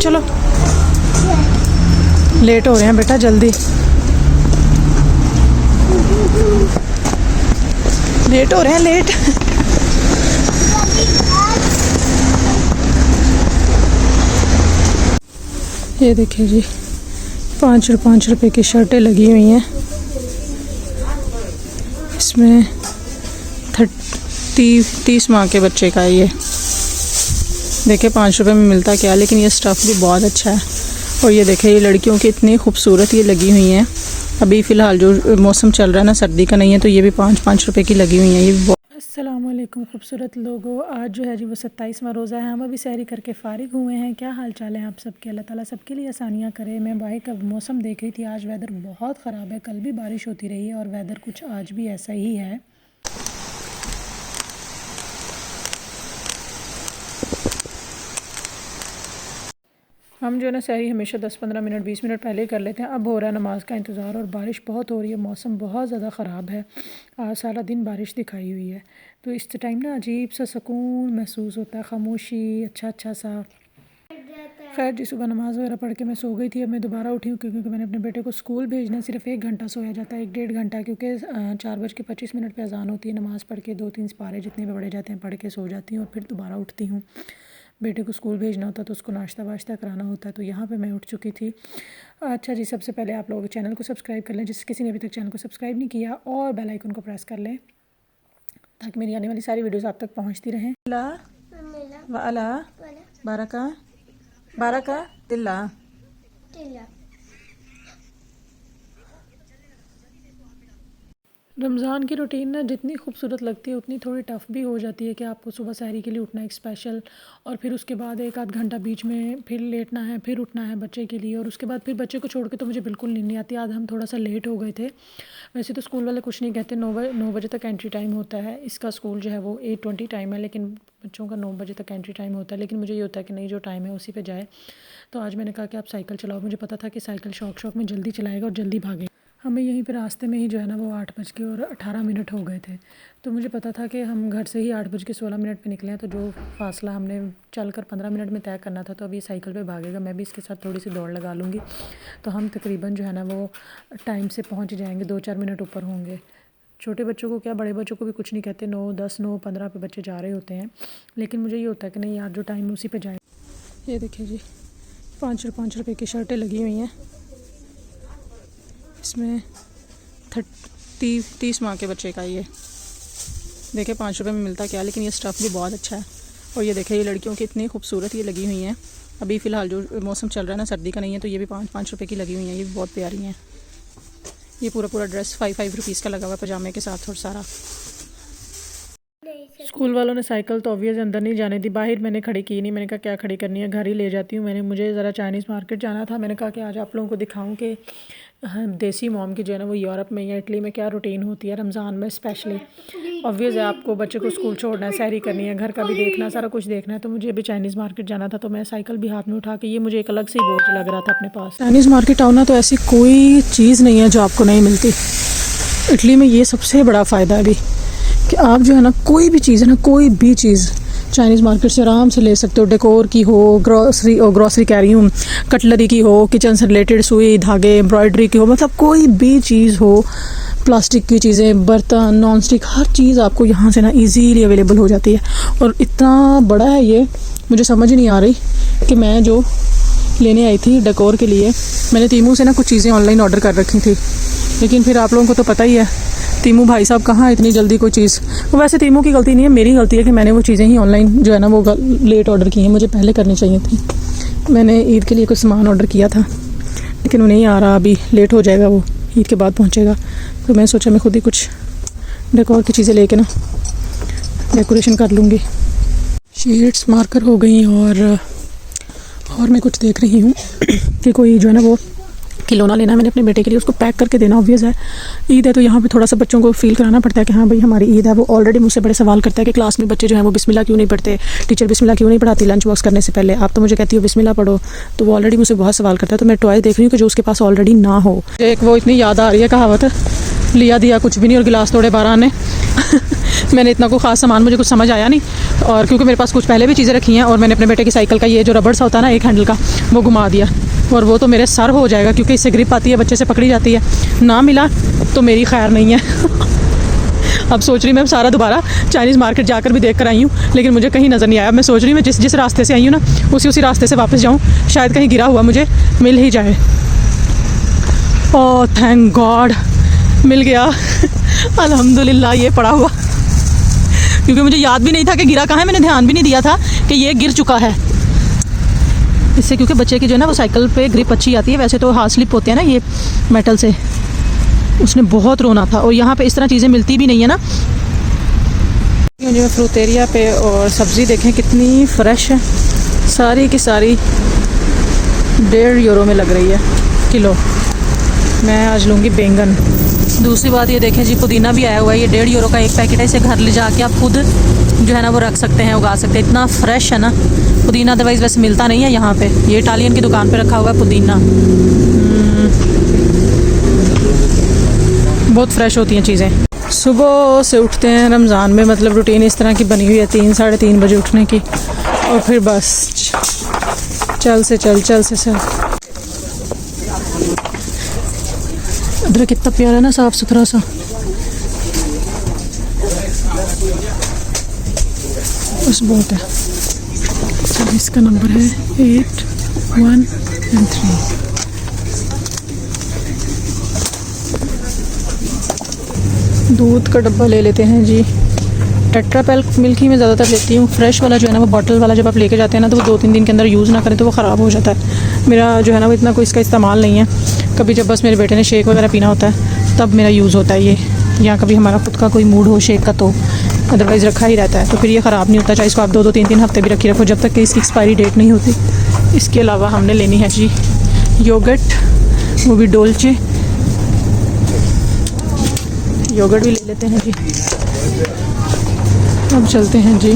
चलो लेट हो रहे हैं बेटा, जल्दी लेट हो रहे हैं, लेट। ये देखिए जी, 5 रुपए की शर्टें लगी हुई हैं। इसमें 30 माह के बच्चे का है ये। देखिए 5 रुपए में मिलता क्या, लेकिन ये स्टफ़ भी बहुत अच्छा है। और ये देखिए, ये लड़कियों की इतनी खूबसूरत ये लगी हुई हैं। अभी फ़िलहाल जो मौसम चल रहा है ना, सर्दी का नहीं है, तो ये भी 5 रुपए की लगी हुई हैं। ये भी अस्सलाम वालेकुम खूबसूरत लोगों, आज जो है जी वो 27वां रोज़ा है। हम अभी सहरी करके फ़ारिग हुए हैं। क्या हाल चाल है आप सबके? अल्लाह ताला सबके लिए आसानियाँ करे। मैं बाहर का मौसम देख रही थी, आज वेदर बहुत ख़राब है। कल भी बारिश होती रही है और वेदर कुछ आज भी ऐसा ही है। हम जो है ना सहरी हमेशा 10-15 मिनट 20 मिनट पहले ही कर लेते हैं। अब हो रहा है नमाज का इंतज़ार और बारिश बहुत हो रही है। मौसम बहुत ज़्यादा ख़राब है, आज सारा दिन बारिश दिखाई हुई है। तो इस टाइम ना अजीब सा सुकून महसूस होता है, खामोशी, अच्छा सा। खैर जी, सुबह नमाज़ वगैरह पढ़ के मैं सो गई थी। अब मैं दोबारा उठी हूँ क्योंकि मैंने अपने बेटे को स्कूल भेजना है। सिर्फ 1 घंटा सोया जाता है, 1-1.5 घंटा, क्योंकि 4:25 पे अज़ान होती है। नमाज़ पढ़ के 2-3 सिपारे जितने भी पढ़े जाते हैं पढ़ के सो जाती हूँ और फिर दोबारा उठती हूँ। बेटे को स्कूल भेजना होता है तो उसको नाश्ता वाश्ता कराना होता है। तो यहाँ पे मैं उठ चुकी थी। अच्छा जी, सबसे पहले आप लोग चैनल को सब्सक्राइब कर लें, जिस किसी ने अभी तक चैनल को सब्सक्राइब नहीं किया, और बेल आइकन को प्रेस कर लें ताकि मेरी आने वाली सारी वीडियोस आप तक पहुँचती रहें। वाला बारका तिल्ला। रमज़ान की रूटीन ना जितनी खूबसूरत लगती है उतनी थोड़ी टफ़ भी हो जाती है कि आपको सुबह सहरी के लिए उठना एक स्पेशल, और फिर उसके बाद 1-आध घंटा बीच में फिर लेटना है, फिर उठना है बच्चे के लिए, और उसके बाद फिर बच्चे को छोड़ के तो मुझे बिल्कुल नींद नहीं आती। आज हम थोड़ा सा लेट हो गए थे। वैसे तो स्कूल वाले कुछ नहीं कहते, 9 बजे तक एंट्री टाइम होता है। इसका स्कूल जो है वो 8:20 टाइम है, लेकिन बच्चों का 9 बजे तक एंट्री टाइम होता है। लेकिन मुझे ये होता है कि नहीं, जो टाइम है उसी पर जाए। तो आज मैंने कहा कि आप साइकिल चलाओ। मुझे पता था कि साइकिल शौक में जल्दी चलाएगा और जल्दी भागेगा। हमें यहीं पे रास्ते में ही जो है ना वो 8:18 हो गए थे। तो मुझे पता था कि हम घर से ही 8:16 पे निकले हैं, तो जो फासला हमने चलकर 15 मिनट में तय करना था, तो अभी साइकिल पे भागेगा। मैं भी इसके साथ थोड़ी सी दौड़ लगा लूँगी, तो हम तकरीबन जो है ना वो टाइम से पहुँच जाएंगे। 2-4 मिनट ऊपर होंगे। छोटे बच्चों को क्या, बड़े बच्चों को भी कुछ नहीं कहते। 9-10, 9-15 पे बच्चे जा रहे होते हैं, लेकिन मुझे ये होता है कि नहीं यार, जो टाइम उसी पर जाए। ये देखिए जी, 5 रुपए की शर्टें लगी हुई हैं। इसमें 30 माह के बच्चे का ये। देखिए 5 रुपए में मिलता क्या, लेकिन ये स्टफ़ भी बहुत अच्छा है। और ये देखिए, ये लड़कियों की इतनी खूबसूरत ये लगी हुई हैं। अभी फ़िलहाल जो मौसम चल रहा है ना, सर्दी का नहीं है, तो ये भी 5 रुपए की लगी हुई हैं। ये भी बहुत प्यारी हैं। ये पूरा ड्रेस 5 रुपीज़ का लगा हुआ है, पजामे के साथ और सारा। स्कूल वालों ने साइकिल तो ऑब्वियस अंदर नहीं जाने दी, बाहर मैंने खड़ी की नहीं। मैंने कहा क्या खड़ी करनी है, घर ही ले जाती हूँ। मुझे ज़रा चाइनीज़ मार्केट जाना था। मैंने कहा कि आज आप लोगों को दिखाऊं कि देसी मॉम की जो है ना वो यूरोप में या इटली में क्या रूटीन होती है रमज़ान में स्पेशली। ऑब्वियस है, आपको बच्चे को स्कूल छोड़ना है, सहरी करनी है, घर का भी देखना, सारा कुछ देखना है। तो मुझे अभी चाइनीज़ मार्केट जाना था, तो मैं साइकिल भी हाथ में उठा के, ये मुझे एक अलग से ही बोझ लग रहा था अपने पास। चाइनीज़ मार्केट आओ ना तो ऐसी कोई चीज़ नहीं है जो आपको नहीं मिलती। इटली में ये सबसे बड़ा फ़ायदा है अभी कि आप जो है ना कोई भी चीज़ है ना, कोई भी चीज़ चाइनीज़ मार्केट से आराम से ले सकते हो। डेकोर की हो, ग्रॉसरी कह रही हूँ, कटलरी की हो, किचन से रिलेटेड सुई धागे, एम्ब्रॉयडरी की हो, मतलब कोई भी चीज़ हो, प्लास्टिक की चीज़ें, बर्तन, नॉन स्टिक, हर चीज़ आपको यहाँ से ना इजीली अवेलेबल हो जाती है। और इतना बड़ा है ये, मुझे समझ ही नहीं आ रही कि मैं जो लेने आई थी डेकोर के लिए, मैंने तीमू से ना कुछ चीज़ें ऑनलाइन ऑर्डर कर रखी थी, लेकिन फिर आप लोगों को तो पता ही है तीमू भाई साहब कहाँ इतनी जल्दी कोई चीज़। वो वैसे तीमू की गलती नहीं है, मेरी गलती है कि मैंने वो चीज़ें ही ऑनलाइन जो है ना वो लेट ऑर्डर की हैं। मुझे पहले करनी चाहिए थी। मैंने ईद के लिए कुछ सामान ऑर्डर किया था, लेकिन वो नहीं आ रहा, अभी लेट हो जाएगा, वो ईद के बाद पहुँचेगा। तो मैं सोचा मैं खुद ही कुछ डेकोर की चीज़ें लेके ना डेकोरेशन कर लूँगी। शीट्स मार्कर हो गई, और मैं कुछ देख रही हूँ कि कोई जो है ना वो खिलौना लेना है मैंने अपने बेटे के लिए, उसको पैक करके देना। ऑब्वियस है, ईद है तो यहाँ पे थोड़ा सा बच्चों को फील कराना पड़ता है कि हाँ भाई हमारी ईद है। वो ऑलरेडी मुझसे बड़े सवाल करता है कि क्लास में बच्चे जो हैं वो बिस्मिल्लाह क्यों नहीं पढ़ते, टीचर बिस्मिल्लाह क्यों नहीं पढ़ाती लंच बॉक्स करने से पहले, आप तो मुझे कहती हो बिस्मिल्लाह पढ़ो। तो वो ऑलरेडी मुझसे बहुत सवाल करता है। तो मैं टॉय देख रही हूँ कि जो उसके पास ऑलरेडी ना हो। एक वो इतनी याद आ रही है कहावत, लिया दिया कुछ भी नहीं और गिलास तोड़े 12 आने। मैंने इतना कोई ख़ास सामान मुझे कुछ समझ आया नहीं, और क्योंकि मेरे पास कुछ पहले भी चीज़ें रखी हैं, और मैंने अपने बेटे की साइकिल का ये जो रबड़ सा होता है ना एक हैंडल का, वो घुमा दिया, और वो तो मेरे सर हो जाएगा क्योंकि इससे ग्रिप आती है, बच्चे से पकड़ी जाती है। ना मिला तो मेरी खैर नहीं है। अब सोच रही मैं सारा दोबारा चाइनीज़ मार्केट जाकर भी देख कर आई हूँ, लेकिन मुझे कहीं नज़र नहीं आया। मैं सोच रही मैं जिस रास्ते से आई हूँ ना उसी रास्ते से वापस जाऊँ, शायद कहीं गिरा हुआ मुझे मिल ही जाए। ओह थैंक गॉड, मिल गया। अल्हम्दुलिल्लाह ये पड़ा हुआ, क्योंकि मुझे याद भी नहीं था कि गिरा कहाँ है, मैंने ध्यान भी नहीं दिया था कि ये गिर चुका है। इससे क्योंकि बच्चे की जो है ना वो साइकिल पे ग्रिप अच्छी आती है, वैसे तो हाथ स्लिप होते हैं ना ये मेटल से। उसने बहुत रोना था, और यहाँ पे इस तरह चीज़ें मिलती भी नहीं है ना। जो फ्रूटेरिया पे, और सब्ज़ी देखें कितनी फ़्रेश है, सारी की सारी 1.5 यूरो में लग रही है किलो। मैं आज लूँगी बैंगन। दूसरी बात ये देखें जी, पुदीना भी आया हुआ है, ये 1.5 यूरो का एक पैकेट है। इसे घर ले जाके आप खुद जो है ना वो रख सकते हैं, उगा सकते हैं। इतना फ्रेश है ना पुदीना, अदरवाइज़ वैसे मिलता नहीं है यहाँ पे। ये इटालियन की दुकान पे रखा हुआ है पुदीना। बहुत फ्रेश होती हैं चीज़ें। सुबह से उठते हैं रमज़ान में, मतलब रूटीन इस तरह की बनी हुई है 3 साढ़े 3 बजे उठने की, और फिर बस चल से चल। अदरक कितना प्यारा ना, साफ़ सुथरा सा। बस बहुत है। चल इसका नंबर है 8, 1 and 3। दूध का डब्बा ले लेते हैं जी। टेट्रा पैक मिल्क ही मैं ज़्यादातर लेती हूँ। फ्रेश वाला जो है ना वो बॉटल वाला जब आप लेके जाते हैं ना तो वो 2-3 दिन के अंदर यूज़ ना करें तो वो ख़राब हो जाता है। मेरा जो है ना वो इतना कोई इसका इस्तेमाल नहीं है। कभी जब बस मेरे बेटे ने शेक वगैरह पीना होता है तब मेरा यूज़ होता है ये, या कभी हमारा खुद का कोई मूड हो शेक का, तो अदरवाइज़ रखा ही रहता है, तो फिर ये ख़राब नहीं होता। चाहे इसको आप 2-2, 3-3 हफ्ते भी रखी रखो, जब तक कि इसकी एक्सपायरी डेट नहीं होती। इसके अलावा हमने लेनी है जी योगर्ट, वो भी डोल्चे योगर्ट भी ले लेते हैं जी। अब चलते हैं जी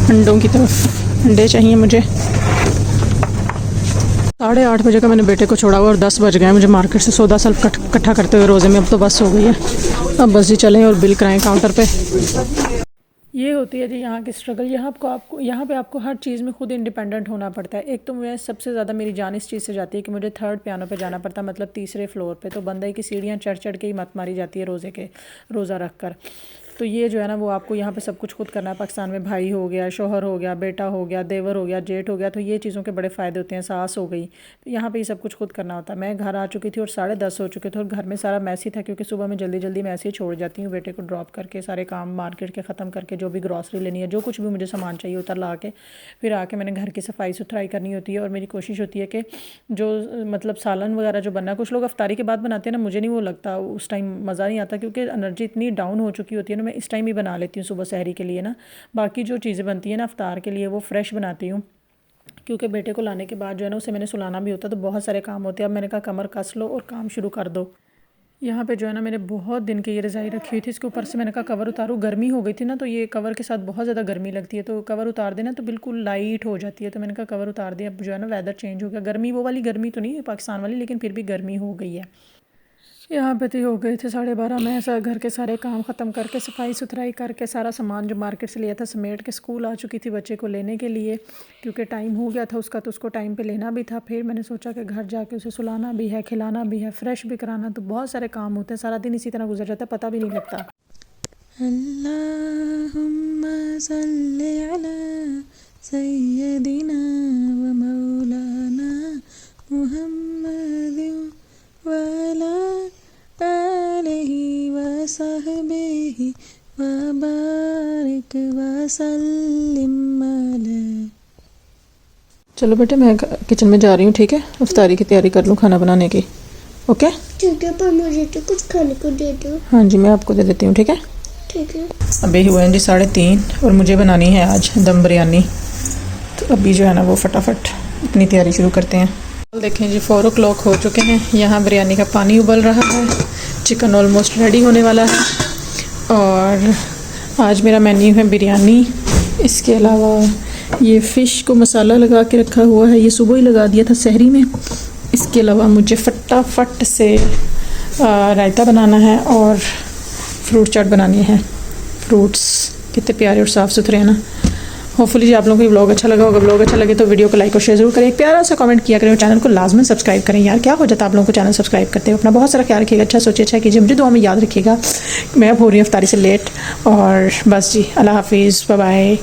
अंडों की तरफ। अंडे चाहिए मुझे। 8:30 बजे का मैंने बेटे को छोड़ा हुआ और 10 बज गए मुझे मार्केट से सौदा सब इकट्ठा करते हुए रोज़े में। अब तो बस हो गई है, अब बस जी चलें और बिल कराएं काउंटर पे। ये होती है जी यहाँ की स्ट्रगल। यहाँ पे आपको हर चीज़ में खुद इंडिपेंडेंट होना पड़ता है। एक तो मैं सबसे ज़्यादा मेरी जान इस चीज़ से जाती है कि मुझे 3rd पियानो पे जाना पड़ता है, मतलब 3रे फ्लोर पे। तो बंदे की सीढ़ियाँ चढ़ के ही मत मारी जाती है रोज़ा रख कर। तो ये जो है ना वो आपको यहाँ पे सब कुछ खुद करना है। पाकिस्तान में भाई हो गया, शोहर हो गया, बेटा हो गया, देवर हो गया, जेठ हो गया, तो ये चीज़ों के बड़े फ़ायदे होते हैं। सास हो गई, तो यहाँ पे ये सब कुछ खुद करना होता है। मैं घर आ चुकी थी और 10:30 हो चुके थे और घर में सारा मैसी था, क्योंकि सुबह मैं जल्दी मैं ऐसे ही छोड़ जाती हूँ बेटे को ड्रॉप करके, सारे काम मार्केट के ख़त्म करके, जो भी ग्रॉसरी लेनी है, जो कुछ भी मुझे सामान चाहिए उतर ला के फिर आके मैंने घर की सफाई सुथराई करनी होती है। और मेरी कोशिश होती है कि जो मतलब सालन वगैरह जो बनना है, कुछ लोग अफ्तारी के बाद बनाते हैं ना, मुझे नहीं वो लगता, उस टाइम मज़ा नहीं आता, क्योंकि एनर्जी इतनी डाउन हो चुकी होती है ना। मैं इस टाइम ही बना लेती हूँ सुबह सहरी के लिए ना। बाकी जो चीज़ें बनती हैं ना अफ्तार के लिए वो फ्रेश बनाती हूँ, क्योंकि बेटे को लाने के बाद जो है ना उसे मैंने सुलाना भी होता है, तो बहुत सारे काम होते हैं। अब मैंने कहा कमर कस लो और काम शुरू कर दो। यहाँ पे जो है ना मैंने बहुत दिन की ये रज़ाई रखी हुई थी, इसके ऊपर से मैंने कहा कवर उतारूँ। गर्मी हो गई थी ना, तो ये कवर के साथ बहुत ज़्यादा गर्मी लगती है, तो कवर उतार देना तो बिल्कुल लाइट हो जाती है। तो मैंने कहा कवर उतार दिया। अब जो है ना वेदर चेंज हो गया, गर्मी वो वाली गर्मी तो नहीं है पाकिस्तान वाली, लेकिन फिर भी गर्मी हो गई है। यहाँ पे तो हो गए थे 12:30। मैं ऐसा घर के सारे काम ख़त्म करके सफाई सुथराई करके सारा सामान जो मार्केट से लिया था समेट के स्कूल आ चुकी थी बच्चे को लेने के लिए, क्योंकि टाइम हो गया था उसका, तो उसको टाइम पे लेना भी था। फिर मैंने सोचा कि घर जाके उसे सुलाना भी है, खिलाना भी है, फ्रेश भी कराना, तो बहुत सारे काम होते हैं। सारा दिन इसी तरह गुजर जाता है, पता भी नहीं लगता। अल्लाहुम्मा सल्ली अला सय्यदिना व मौलाना मुहम्मदिन व अला आलिहि व सहबिहि व बारिक व सल्लिम अलैहि। चलो बेटे मैं किचन में जा रही हूँ, ठीक है? इफ्तारी की तैयारी कर लूँ खाना बनाने की। ओके ठीक है, पर मुझे तो कुछ खाने को दे दो। हाँ जी मैं आपको दे देती हूँ, ठीक है? ठीक है। अभी हुए हैं जी 3:30 और मुझे बनानी है आज दम बिरयानी। तो अभी जो है ना वो फटाफट अपनी तैयारी शुरू करते हैं। देखें जी 4 o'clock हो चुके हैं। यहाँ बिरयानी का पानी उबल रहा है, चिकन ऑलमोस्ट रेडी होने वाला है। और आज मेरा मेन्यू है बिरयानी। इसके अलावा ये फ़िश को मसाला लगा के रखा हुआ है, ये सुबह ही लगा दिया था सहरी में। इसके अलावा मुझे फटाफट से रायता बनाना है और फ्रूट चाट बनानी है। फ्रूट्स कितने प्यारे और साफ़ सुथरे हैं ना। होपफुली जी आप लोगों को ये व्लॉग अच्छा लगा होगा। व्लॉग अच्छा लगे तो वीडियो को लाइक और शेयर जरूर करें, एक प्यारा सा कमेंट किया करें और चैनल को लाजमन सब्सक्राइब करें। यार क्या हो जाता है आप लोगों को चैनल सब्सक्राइब करते हो। अपना बहुत सारा ख्याल रखिएगा, अच्छा सोचिए, अच्छा कीजिए, मुझे दुआ में याद रखिएगा। मैं अब हो रही हूँ अफ्तारी से लेट और बस जी, अल्लाह हाफिज़, बाय बाय।